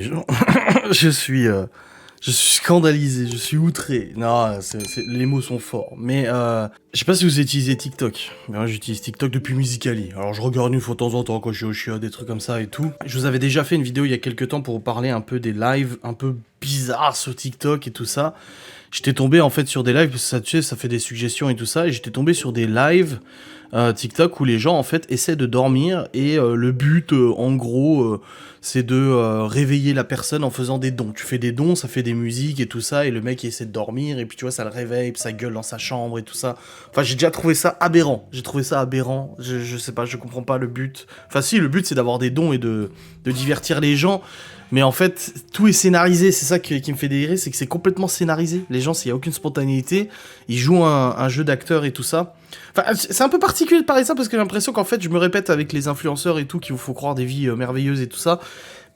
gens. je suis, euh, je suis scandalisé, je suis outré. Non, les mots sont forts. Mais je sais pas si vous utilisez TikTok. Mais moi, j'utilise TikTok depuis Musical.ly. Alors, je regarde une fois de temps en temps quand je suis au chiottes, des trucs comme ça et tout. Je vous avais déjà fait une vidéo il y a quelques temps pour vous parler un peu des lives un peu bizarres sur TikTok et tout ça. J'étais tombé en fait sur des lives, parce que ça, tu sais, ça fait des suggestions et tout ça, et j'étais tombé sur des lives TikTok où les gens en fait essaient de dormir et le but en gros c'est de réveiller la personne en faisant des dons. Tu fais des dons, ça fait des musiques et tout ça, et le mec il essaie de dormir et puis tu vois ça le réveille, puis ça gueule dans sa chambre et tout ça. Enfin j'ai déjà trouvé ça aberrant, je sais pas, je comprends pas le but. Enfin si, le but c'est d'avoir des dons et de divertir les gens. Mais en fait, tout est scénarisé, c'est ça qui me fait délirer, c'est que c'est complètement scénarisé. Les gens, il n'y a aucune spontanéité, ils jouent un jeu d'acteurs et tout ça. Enfin, c'est un peu particulier de parler ça, parce que j'ai l'impression qu'en fait, je me répète avec les influenceurs et tout, qu'il vous faut croire des vies merveilleuses et tout ça.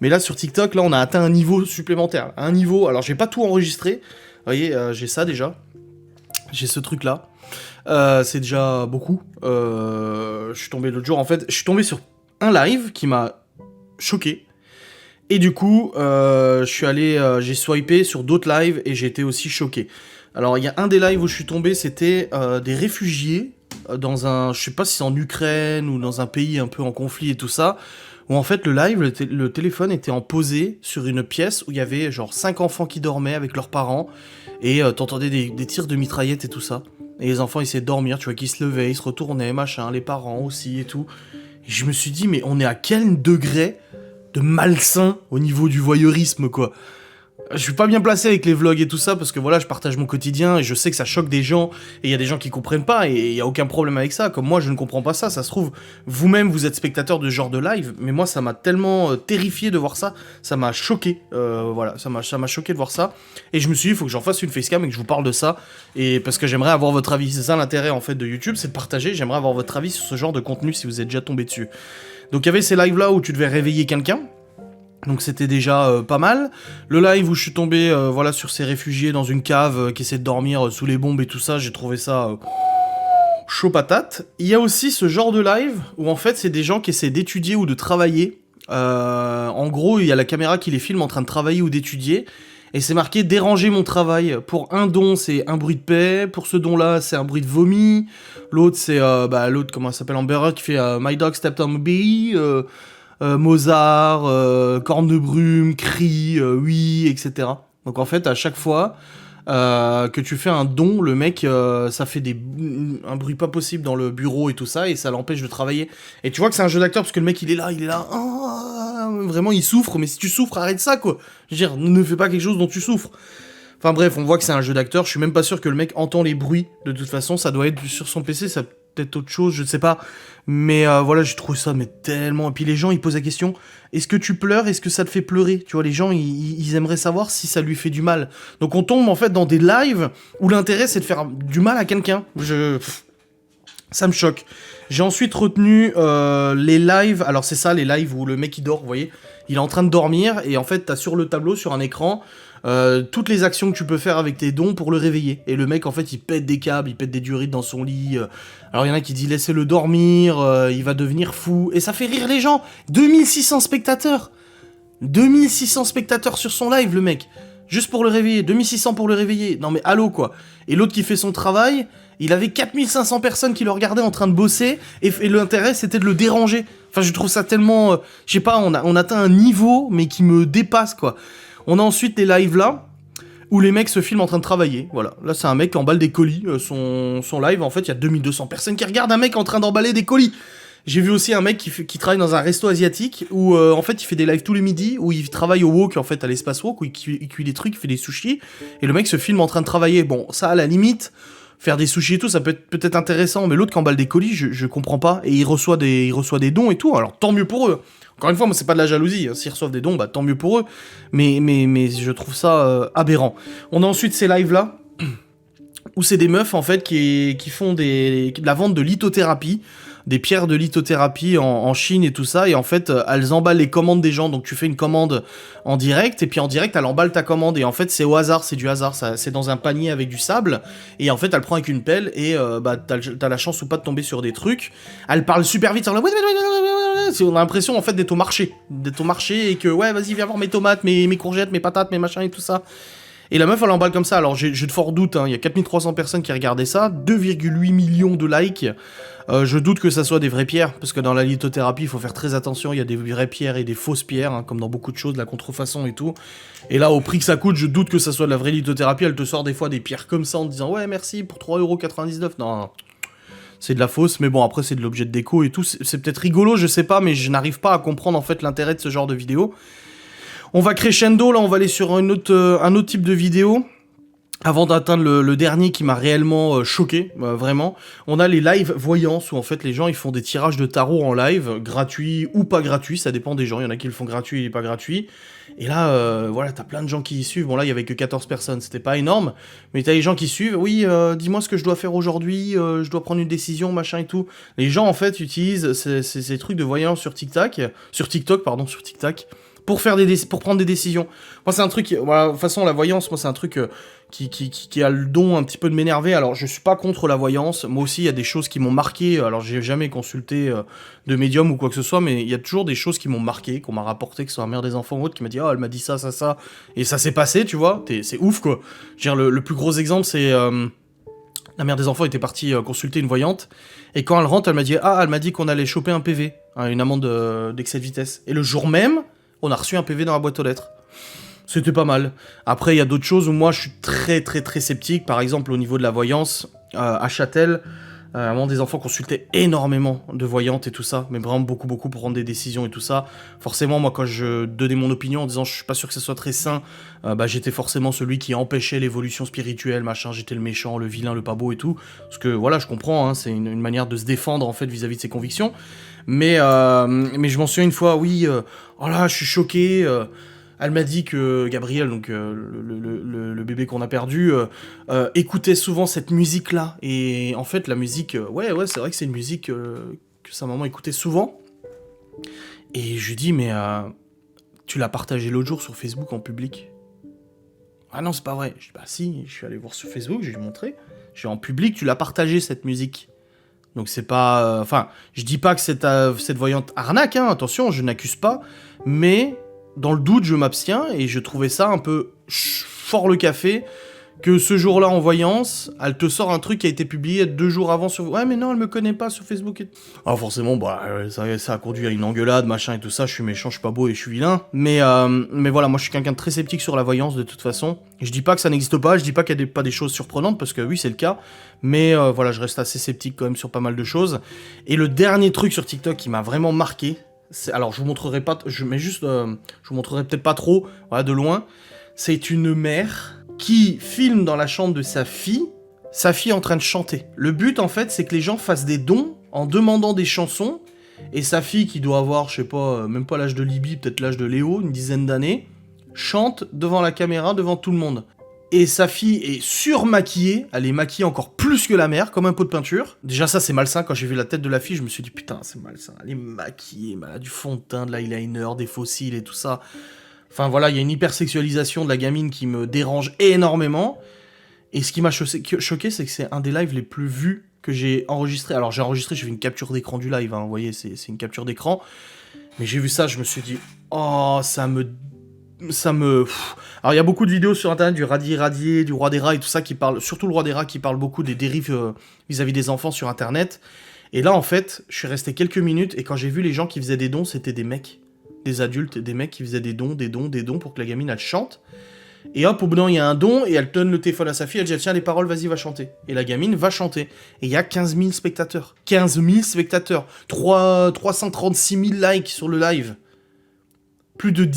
Mais là, sur TikTok, là, on a atteint un niveau supplémentaire. Un niveau, alors j'ai pas tout enregistré, vous voyez, j'ai ça déjà. J'ai ce truc-là. C'est déjà beaucoup. Je suis tombé l'autre jour, en fait, je suis tombé sur un live qui m'a choqué. Et du coup, je suis allé, j'ai swipé sur d'autres lives et j'ai été aussi choqué. Alors, il y a un des lives où je suis tombé, c'était des réfugiés dans un, je sais pas si c'est en Ukraine ou dans un pays un peu en conflit et tout ça, où en fait le live, le téléphone était en posé sur une pièce où il y avait genre 5 enfants qui dormaient avec leurs parents et t'entendais des tirs de mitraillettes et tout ça. Et les enfants essayaient de dormir, tu vois, qu'ils se levaient, ils se retournaient, machin, les parents aussi et tout. Et je me suis dit, mais on est à quel degré de malsain au niveau du voyeurisme, quoi. Je suis pas bien placé avec les vlogs et tout ça, parce que voilà, je partage mon quotidien, et je sais que ça choque des gens, et il y a des gens qui comprennent pas, et il y a aucun problème avec ça, comme moi je ne comprends pas ça, ça se trouve, vous-même vous êtes spectateur de ce genre de live, mais moi ça m'a tellement terrifié de voir ça, ça m'a choqué, voilà, ça m'a choqué de voir ça, et je me suis dit, il faut que j'en fasse une facecam et que je vous parle de ça, et parce que j'aimerais avoir votre avis, c'est ça l'intérêt en fait de YouTube, c'est de partager, j'aimerais avoir votre avis sur ce genre de contenu si vous êtes déjà tombé dessus. Donc il y avait ces lives là où tu devais réveiller quelqu'un, donc c'était déjà pas mal. Le live où je suis tombé voilà, sur ces réfugiés dans une cave qui essaient de dormir sous les bombes et tout ça, j'ai trouvé ça chaud patate. Il y a aussi ce genre de live où en fait c'est des gens qui essaient d'étudier ou de travailler. En gros, il y a la caméra qui les filme en train de travailler ou d'étudier. Et c'est marqué déranger mon travail. Pour un don, c'est un bruit de paix. Pour ce don-là, c'est un bruit de vomi. L'autre, c'est l'autre, comment ça s'appelle, Amber Heard, qui fait My Dog Stepped on My Bee. Mozart, corne de brume, cri, oui, etc. Donc en fait, à chaque fois que tu fais un don, le mec, ça fait un bruit pas possible dans le bureau et tout ça, et ça l'empêche de travailler. Et tu vois que c'est un jeu d'acteur, parce que le mec, il est là, vraiment, il souffre, mais si tu souffres, arrête ça, quoi. Je veux dire, ne fais pas quelque chose dont tu souffres. Enfin bref, on voit que c'est un jeu d'acteur, je suis même pas sûr que le mec entend les bruits, de toute façon, ça doit être sur son PC, ça peut-être autre chose, je sais pas. Mais voilà, j'ai trouvé ça mais tellement... Et puis les gens, ils posent la question, est-ce que tu pleures, est-ce que ça te fait pleurer? Tu vois, les gens, ils aimeraient savoir si ça lui fait du mal. Donc on tombe en fait dans des lives où l'intérêt, c'est de faire du mal à quelqu'un. Ça me choque. J'ai ensuite retenu les lives, alors c'est ça, les lives où le mec, il dort, vous voyez, il est en train de dormir, et en fait, t'as sur le tableau, sur un écran, toutes les actions que tu peux faire avec tes dons pour le réveiller. Et le mec, en fait, il pète des câbles, il pète des durites dans son lit. Alors, il y en a qui disent laissez-le dormir, il va devenir fou. Et ça fait rire les gens. 2600 spectateurs. 2600 spectateurs sur son live, le mec. Juste pour le réveiller. 2600 pour le réveiller. Non, mais allô, quoi. Et l'autre qui fait son travail, il avait 4500 personnes qui le regardaient en train de bosser. Et l'intérêt, c'était de le déranger. Enfin, je trouve ça tellement... je sais pas, on atteint un niveau, mais qui me dépasse, quoi. On a ensuite des lives là, où les mecs se filment en train de travailler. Voilà, là c'est un mec qui emballe des colis. Son live, en fait, il y a 2200 personnes qui regardent un mec en train d'emballer des colis. J'ai vu aussi un mec qui travaille dans un resto asiatique, où en fait il fait des lives tous les midis, où il travaille au wok, en fait, à l'espace wok, où il cuit des trucs, il fait des sushis, et le mec se filme en train de travailler. Bon, ça à la limite... Faire des sushis et tout, ça peut être peut-être intéressant, mais l'autre qui emballe des colis, je comprends pas. Et il reçoit des dons et tout, alors tant mieux pour eux. Encore une fois, moi c'est pas de la jalousie, hein. S'ils reçoivent des dons, bah tant mieux pour eux. Mais je trouve ça aberrant. On a ensuite ces lives là, où c'est des meufs en fait qui font de la vente de lithothérapie, des pierres de lithothérapie en Chine et tout ça, et en fait elles emballent les commandes des gens, donc tu fais une commande en direct, et puis en direct elle emballe ta commande, et en fait c'est au hasard, c'est du hasard, c'est dans un panier avec du sable, et en fait elle prend avec une pelle, et t'as la chance ou pas de tomber sur des trucs, elle parle super vite, sur le... on a l'impression en fait d'être au marché. Et que, ouais, vas-y, viens voir mes tomates, mes courgettes, mes patates, mes machins et tout ça. Et la meuf, elle emballe comme ça. Alors, j'ai de forts doutes, hein. Il y a 4300 personnes qui regardaient ça, 2,8 millions de likes. Je doute que ça soit des vraies pierres, parce que dans la lithothérapie, il faut faire très attention. Il y a des vraies pierres et des fausses pierres, hein, comme dans beaucoup de choses, de la contrefaçon et tout. Et là, au prix que ça coûte, je doute que ça soit de la vraie lithothérapie. Elle te sort des fois des pierres comme ça en te disant, ouais, merci pour 3,99€. Non, c'est de la fausse, mais bon, après, c'est de l'objet de déco et tout. C'est peut-être rigolo, je sais pas, mais je n'arrive pas à comprendre en fait l'intérêt de ce genre de vidéo. On va crescendo, là, on va aller sur un autre type de vidéo. Avant d'atteindre le dernier qui m'a réellement choqué, vraiment, on a les live voyances où en fait les gens ils font des tirages de tarot en live, gratuits ou pas gratuits, ça dépend des gens, il y en a qui le font gratuit et pas gratuit. Et là, voilà, t'as plein de gens qui y suivent, bon là il y avait que 14 personnes, c'était pas énorme, mais t'as les gens qui suivent, oui, dis-moi ce que je dois faire aujourd'hui, je dois prendre une décision, machin et tout. Les gens en fait utilisent ces trucs de voyance sur TikTok, pour prendre des décisions. Moi, c'est un truc, voilà, de toute façon, la voyance, moi, c'est un truc qui a le don un petit peu de m'énerver. Alors, je suis pas contre la voyance. Moi aussi, il y a des choses qui m'ont marqué. Alors, j'ai jamais consulté de médium ou quoi que ce soit, mais il y a toujours des choses qui m'ont marqué, qu'on m'a rapporté, que ce soit la mère des enfants ou autre, qui m'a dit, oh, elle m'a dit ça, ça, ça. Et ça s'est passé, tu vois. C'est ouf, quoi. Je veux dire, le plus gros exemple, c'est... la mère des enfants était partie consulter une voyante, et quand elle rentre, elle m'a dit qu'on allait choper un PV, hein, une amende d'excès de vitesse. Et le jour même, on a reçu un PV dans la boîte aux lettres. C'était pas mal. Après, il y a d'autres choses où moi, je suis très, très, très sceptique. Par exemple, au niveau de la voyance, à Châtel, maman des enfants consultait énormément de voyantes et tout ça, mais vraiment beaucoup, beaucoup pour prendre des décisions et tout ça. Forcément, moi, quand je donnais mon opinion en disant je suis pas sûr que ce soit très sain, j'étais forcément celui qui empêchait l'évolution spirituelle, machin, j'étais le méchant, le vilain, le pas beau et tout. Parce que voilà, je comprends, hein, c'est une manière de se défendre en fait vis-à-vis de ses convictions. Mais je m'en souviens une fois, oui, oh là, je suis choqué. Elle m'a dit que Gabriel, donc le bébé qu'on a perdu, écoutait souvent cette musique-là. Et en fait, la musique, ouais, c'est vrai que c'est une musique que sa maman écoutait souvent. Et je lui dis, mais tu l'as partagée l'autre jour sur Facebook en public. Ah non, c'est pas vrai. Je dis, bah si, je suis allé voir sur Facebook, je lui ai montré. Je dis, en public, tu l'as partagée cette musique. Donc c'est pas... Enfin, je dis pas que cette voyante arnaque, hein, attention, je n'accuse pas, mais dans le doute, je m'abstiens, et je trouvais ça un peu fort le café, que ce jour-là en voyance, elle te sort un truc qui a été publié 2 jours avant sur... Ouais, mais non, elle me connaît pas sur Facebook. Alors forcément, ça a conduit à une engueulade, machin et tout ça, je suis méchant, je suis pas beau et je suis vilain, mais voilà, moi je suis quelqu'un de très sceptique sur la voyance de toute façon. Je dis pas que ça n'existe pas, je dis pas qu'il y a pas des choses surprenantes, parce que oui, c'est le cas, mais voilà, je reste assez sceptique quand même sur pas mal de choses. Et le dernier truc sur TikTok qui m'a vraiment marqué, alors je vous montrerai pas, je vous montrerai peut-être pas trop, voilà, de loin, c'est une mère qui filme dans la chambre de sa fille en train de chanter. Le but, en fait, c'est que les gens fassent des dons en demandant des chansons, et sa fille, qui doit avoir, je sais pas, même pas l'âge de Libye, peut-être l'âge de Léo, une dizaine d'années, chante devant la caméra, devant tout le monde. Et sa fille est surmaquillée, elle est maquillée encore plus que la mère, comme un pot de peinture. Déjà ça c'est malsain, quand j'ai vu la tête de la fille, je me suis dit putain c'est malsain, elle est maquillée, elle a du fond de teint, de l'eyeliner, des fossiles et tout ça. Enfin voilà, il y a une hypersexualisation de la gamine qui me dérange énormément. Et ce qui m'a choqué, c'est que c'est un des lives les plus vus que j'ai enregistré. Alors j'ai fait une capture d'écran du live, hein, vous voyez, c'est une capture d'écran. Mais j'ai vu ça, je me suis dit, oh, Alors il y a beaucoup de vidéos sur internet du radier, du roi des rats et tout ça qui parlent, surtout le roi des rats qui parle beaucoup des dérives vis-à-vis des enfants sur internet. Et là en fait, je suis resté quelques minutes et quand j'ai vu les gens qui faisaient des dons, c'était des mecs. Des adultes, des mecs qui faisaient des dons pour que la gamine elle chante. Et hop, au bout d'un moment, il y a un don, et elle donne le téléphone à sa fille, elle dit tiens les paroles, vas-y va chanter. Et la gamine va chanter. Et il y a 15 000 spectateurs. 15 000 spectateurs. 336 000 likes sur le live. Plus de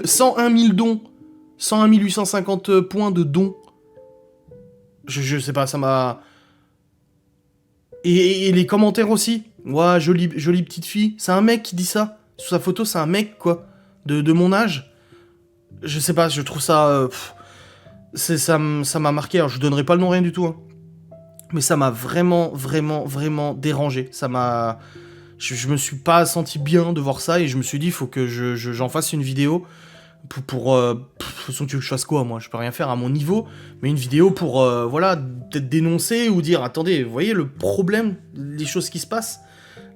101 000 dons. 101 850 points de dons. Je sais pas, ça m'a... Et les commentaires aussi. Ouais, jolie petite fille. C'est un mec qui dit ça. Sur sa photo, c'est un mec, quoi. De mon âge. Je sais pas, je trouve ça... ça m'a marqué. Alors, je donnerai pas le nom, rien du tout. Hein. Mais ça m'a vraiment, vraiment, vraiment dérangé. Ça m'a... Je me suis pas senti bien de voir ça. Et je me suis dit, il faut que j'en fasse une vidéo. De toute façon, tu veux que je fasse quoi, moi? Je peux rien faire à mon niveau. Mais une vidéo pour, voilà, peut-être dénoncer ou dire... Attendez, vous voyez le problème? Les choses qui se passent?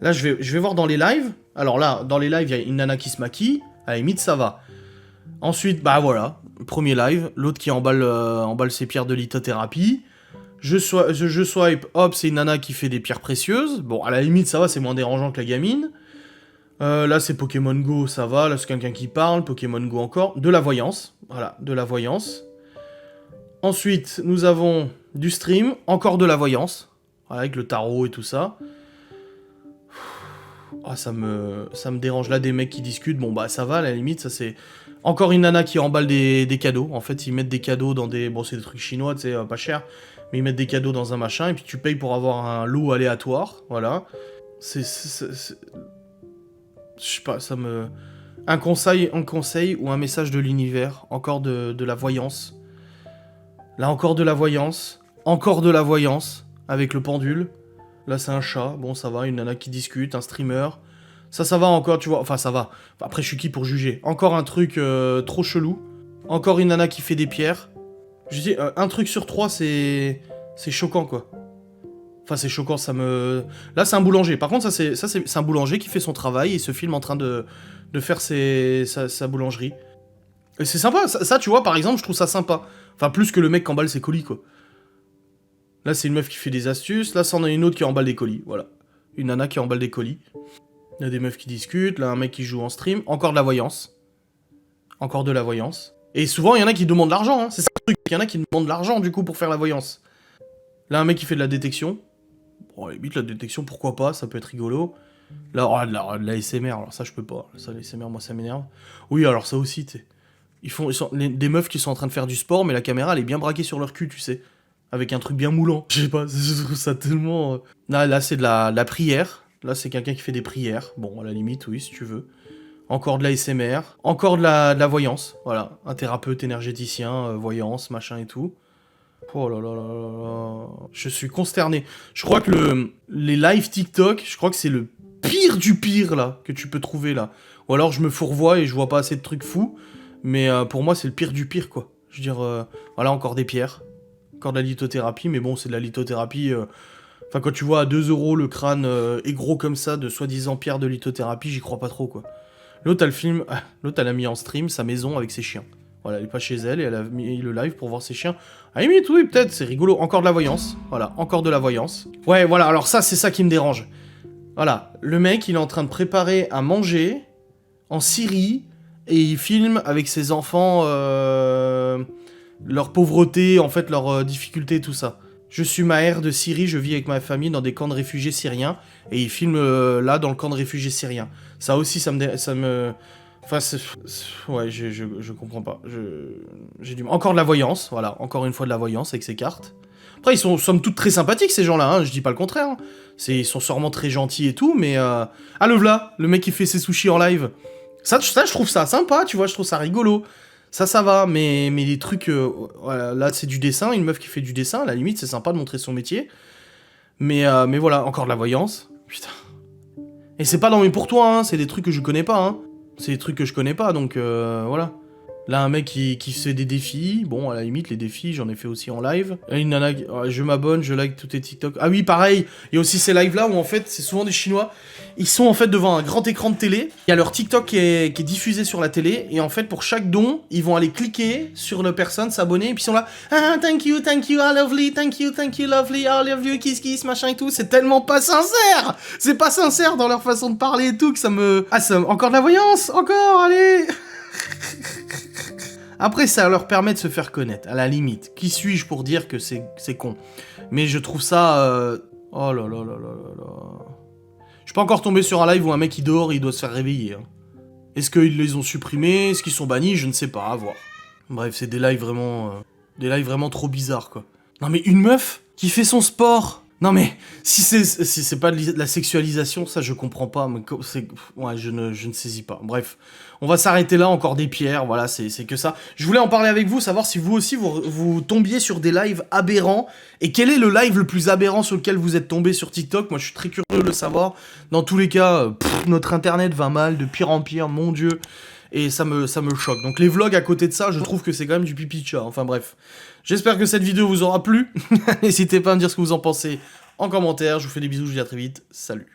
Là, je vais voir dans les lives. Alors là, dans les lives, il y a une nana qui se maquille. À la limite, ça va. Ensuite, bah voilà, premier live. L'autre qui emballe ses pierres de lithothérapie. Je swipe, hop, c'est une nana qui fait des pierres précieuses. Bon, à la limite, ça va, c'est moins dérangeant que la gamine. Là, c'est Pokémon Go, ça va. Là, c'est quelqu'un qui parle. Pokémon Go encore. De la voyance. Voilà, de la voyance. Ensuite, nous avons du stream. Encore de la voyance. Voilà, avec le tarot et tout ça. Ah, ça me dérange. Là, des mecs qui discutent. Bon, bah, ça va, à la limite, ça c'est... Encore une nana qui emballe des cadeaux. En fait, ils mettent des cadeaux dans des... Bon, c'est des trucs chinois, tu sais, pas cher. Mais ils mettent des cadeaux dans un machin, et puis tu payes pour avoir un lot aléatoire. Voilà. Je sais pas, ça me... Un conseil ou un message de l'univers. Encore de la voyance. Là, encore de la voyance. Encore de la voyance. Avec le pendule. Là, c'est un chat. Bon, ça va. Une nana qui discute. Un streamer. Ça va encore, tu vois. Enfin, ça va. Après, je suis qui pour juger? Encore un truc trop chelou. Encore une nana qui fait des pierres. Je dis, un truc sur 3, c'est choquant, quoi. Enfin, c'est choquant, ça me... Là, c'est un boulanger. Par contre, c'est un boulanger qui fait son travail et se filme en train de faire sa boulangerie. Et c'est sympa. Ça, tu vois, par exemple, je trouve ça sympa. Enfin, plus que le mec qui emballe ses colis, quoi. Là, c'est une meuf qui fait des astuces. Là, c'en a une autre qui emballe des colis. Voilà. Une nana qui emballe des colis. Il y a des meufs qui discutent. Là, un mec qui joue en stream. Encore de la voyance. Encore de la voyance. Et souvent, il y en a qui demandent de l'argent. Hein. C'est ça le truc. Il y en a qui demandent de l'argent, du coup, pour faire la voyance. Là, un mec qui fait de la détection. Bon, limite, la détection, pourquoi pas, ça peut être rigolo. Là, oh, de la SMR, alors ça, je peux pas. Ça, la SMR, moi, ça m'énerve. Oui, alors ça aussi, tu sais. Des meufs qui sont en train de faire du sport, mais la caméra, elle est bien braquée sur leur cul, tu sais. Avec un truc bien moulant. Je sais pas, je trouve ça tellement... Là c'est de la prière. Là, c'est quelqu'un qui fait des prières. Bon, à la limite, oui, si tu veux. Encore de la SMR. Encore de la voyance. Voilà, un thérapeute énergéticien, voyance, machin et tout. Oh là là là là là. Je suis consterné. Je crois que les live TikTok, je crois que c'est le pire du pire, là, que tu peux trouver, là. Ou alors, je me fourvoie et je vois pas assez de trucs fous. Mais pour moi, c'est le pire du pire, quoi. Je veux dire, voilà, encore des pierres. Encore de la lithothérapie, mais bon, c'est de la lithothérapie... Enfin, quand tu vois à 2 € le crâne est gros comme ça, de soi-disant pierre de lithothérapie, j'y crois pas trop, quoi. L'autre, elle a mis en stream sa maison avec ses chiens. Voilà, elle est pas chez elle, et elle a mis le live pour voir ses chiens. À la limite, oui, peut-être, c'est rigolo. Encore de la voyance. Voilà, encore de la voyance. Ouais, voilà, alors ça, c'est ça qui me dérange. Voilà, le mec, il est en train de préparer à manger en Syrie, et il filme avec ses enfants leur pauvreté, en fait, leur difficulté, tout ça. Je suis Maher de Syrie, je vis avec ma famille dans des camps de réfugiés syriens, et il filme là, dans le camp de réfugiés syriens. Ça aussi, ça me... Enfin, ouais, je comprends pas. J'ai du... Encore de la voyance, voilà, encore une fois de la voyance avec ses cartes. Après, ils sont somme toute très sympathiques, ces gens-là, hein, je dis pas le contraire. Hein. Ils sont sûrement très gentils et tout, mais... Ah, le v'là, le mec qui fait ses sushis en live. Ça, je trouve ça sympa, tu vois, je trouve ça rigolo. Ça va, mais les trucs... voilà, là, c'est du dessin, une meuf qui fait du dessin, à la limite, c'est sympa de montrer son métier. Mais voilà, encore de la voyance. Putain. Et c'est pas dans mes pour toi, hein, c'est des trucs que je connais pas, hein. C'est des trucs que je connais pas, donc voilà. Là, un mec qui fait des défis. Bon, à la limite, les défis, j'en ai fait aussi en live. Là, une nana, je m'abonne, je like tous tes TikTok. Ah oui, pareil, il y a aussi ces lives-là où, en fait, c'est souvent des Chinois. Ils sont, en fait, devant un grand écran de télé. Il y a leur TikTok qui est diffusé sur la télé. Et en fait, pour chaque don, ils vont aller cliquer sur la personne, s'abonner. Et puis ils sont là, ah, thank you, ah, lovely, thank you, lovely, I love you, kiss, kiss, machin et tout. C'est tellement pas sincère. C'est pas sincère dans leur façon de parler et tout que ça me... Ah, encore de la voyance, encore, allez. Après, ça leur permet de se faire connaître, à la limite. Qui suis-je pour dire que c'est con? Mais je trouve ça... Oh là là là là là là... Je suis pas encore tombé sur un live où un mec il dort, il doit se faire réveiller. Hein. Est-ce qu'ils les ont supprimés? Est-ce qu'ils sont bannis? Je ne sais pas, à voir. Bref, c'est des lives vraiment trop bizarres, quoi. Non mais une meuf qui fait son sport... Non mais, si c'est pas de la sexualisation, ça je comprends pas, mais ouais, je ne saisis pas. Bref, on va s'arrêter là, encore des pierres, voilà, c'est que ça. Je voulais en parler avec vous, savoir si vous aussi vous tombiez sur des lives aberrants, et quel est le live le plus aberrant sur lequel vous êtes tombé sur TikTok. Moi je suis très curieux de le savoir. Dans tous les cas, notre internet va mal, de pire en pire, mon dieu. Et ça me choque. Donc les vlogs à côté de ça, je trouve que c'est quand même du pipi de chat. Enfin bref. J'espère que cette vidéo vous aura plu. N'hésitez pas à me dire ce que vous en pensez en commentaire. Je vous fais des bisous, je vous dis à très vite. Salut.